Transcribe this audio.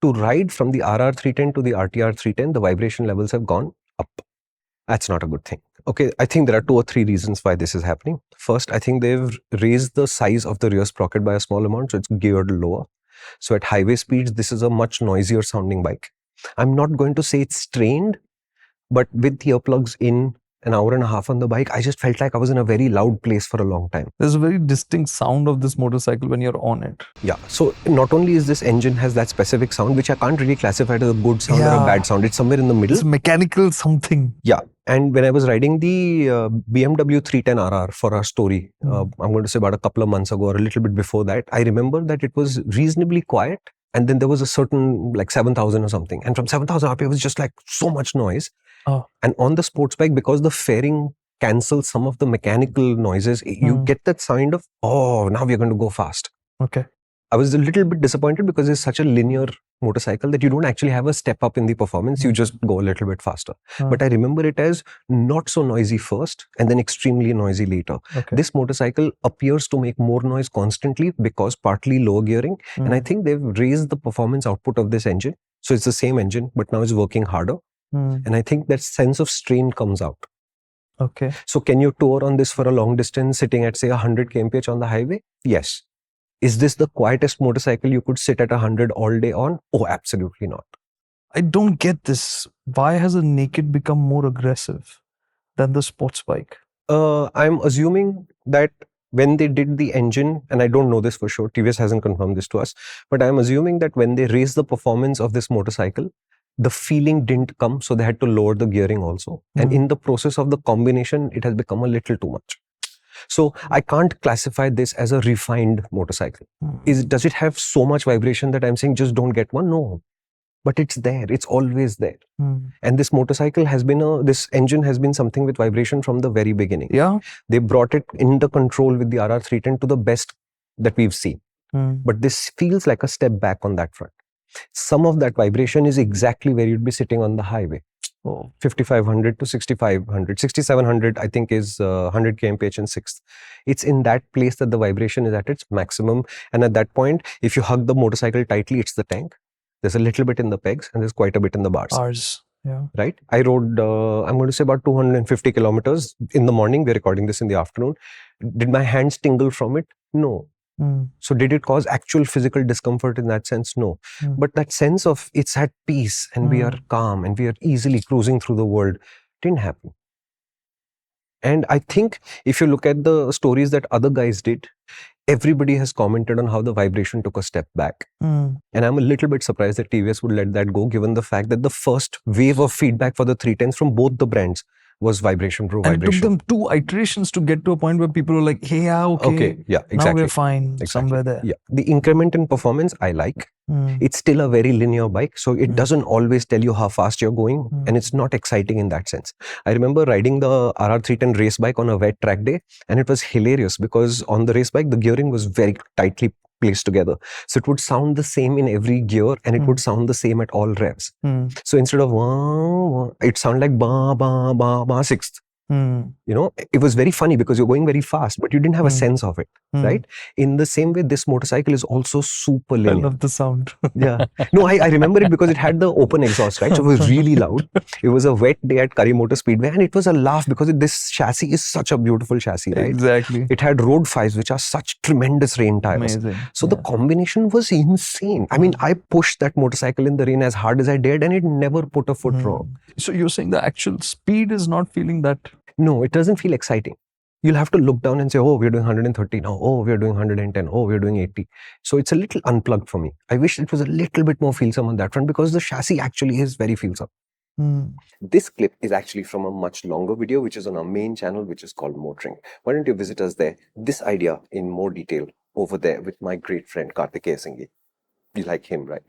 to ride from the RR 310 to the RTR 310, the vibration levels have gone up. That's not a good thing. Okay, I think there are 2 or 3 reasons why this is happening. First, I think they've raised the size of the rear sprocket by a small amount, so it's geared lower. So at highway speeds, this is a much noisier sounding bike. I'm not going to say it's strained, but with the earplugs in, an hour and a half on the bike, I just felt like I was in a very loud place for a long time. There's a very distinct sound of this motorcycle when you're on it. Yeah, so not only is this engine has that specific sound, which I can't really classify as a good sound or a bad sound. It's somewhere in the middle. It's mechanical something. Yeah, and when I was riding the BMW 310RR for our story, I'm going to say about a couple of months ago or a little bit before that, I remember that it was reasonably quiet. And then there was a certain like 7,000 or something. And from 7,000 up, it was just like so much noise. Oh. And on the sports bike, because the fairing cancels some of the mechanical noises, you get that sound of, oh, now we're going to go fast. Okay. I was a little bit disappointed because it's such a linear motorcycle that you don't actually have a step up in the performance. You just go a little bit faster. But I remember it as not so noisy first and then extremely noisy later. Okay. This motorcycle appears to make more noise constantly because partly low gearing. And I think they've raised the performance output of this engine. So it's the same engine, but now it's working harder. And I think that sense of strain comes out. Okay. So can you tour on this for a long distance sitting at say 100 kmph on the highway? Yes. Is this the quietest motorcycle you could sit at 100 all day on? Oh, absolutely not. I don't get this. Why has a naked become more aggressive than the sports bike? I'm assuming that when they did the engine, and I don't know this for sure, TVS hasn't confirmed this to us, but I'm assuming that when they raised the performance of this motorcycle, the feeling didn't come, so they had to lower the gearing also. And in the process of the combination, it has become a little too much. So I can't classify this as a refined motorcycle. Does it have so much vibration that I'm saying just don't get one? No. But it's there. It's always there. And this motorcycle has been this engine has been something with vibration from the very beginning. Yeah. They brought it in the control with the RR 310 to the best that we've seen. But this feels like a step back on that front. Some of that vibration is exactly where you'd be sitting on the highway. 5,500 to 6,500. 6,700, I think, is 100 kmph in 6th. It's in that place that the vibration is at its maximum. And at that point, if you hug the motorcycle tightly, it's the tank. There's a little bit in the pegs and there's quite a bit in the bars. Yeah. Right? I rode, I'm going to say about 250 kilometers in the morning. We're recording this in the afternoon. Did my hands tingle from it? No. So did it cause actual physical discomfort in that sense? No. But that sense of it's at peace and we are calm and we are easily cruising through the world didn't happen. And I think if you look at the stories that other guys did, everybody has commented on how the vibration took a step back. And I'm a little bit surprised that TVS would let that go, given the fact that the first wave of feedback for the 310s from both the brands was vibration pro vibration. And it took them 2 iterations to get to a point where people were like, hey, yeah, okay, yeah, exactly. Now we're fine, somewhere there. Yeah, the increment in performance, I like. It's still a very linear bike, so it doesn't always tell you how fast you're going, and it's not exciting in that sense. I remember riding the RR 310 race bike on a wet track day, and it was hilarious because on the race bike, the gearing was very tightly placed together. So it would sound the same in every gear and it would sound the same at all revs. So instead of wah, wah, it sounded like ba, ba, ba, ba, 6th. You know, it was very funny because you're going very fast, but you didn't have a sense of it, right? In the same way, this motorcycle is also super linear. I love the sound. Yeah. No, I remember it because it had the open exhaust, right? So it was really loud. It was a wet day at Curry Motor Speedway and it was a laugh because this chassis is such a beautiful chassis, right? Exactly. It had road 5s, which are such tremendous rain tires. Amazing. So the combination was insane. I mean, I pushed that motorcycle in the rain as hard as I dared and it never put a foot wrong. So you're saying the actual speed is not feeling that? No, it doesn't feel exciting. You'll have to look down and say, oh, we're doing 130 now. Oh, we're doing 110. Oh, we're doing 80. So it's a little unplugged for me. I wish it was a little bit more feelsome on that front because the chassis actually is very feelsome. This clip is actually from a much longer video, which is on our main channel, which is called MotorInc. Why don't you visit us there? This idea in more detail over there with my great friend, Karthikeya Singhi. You like him, right?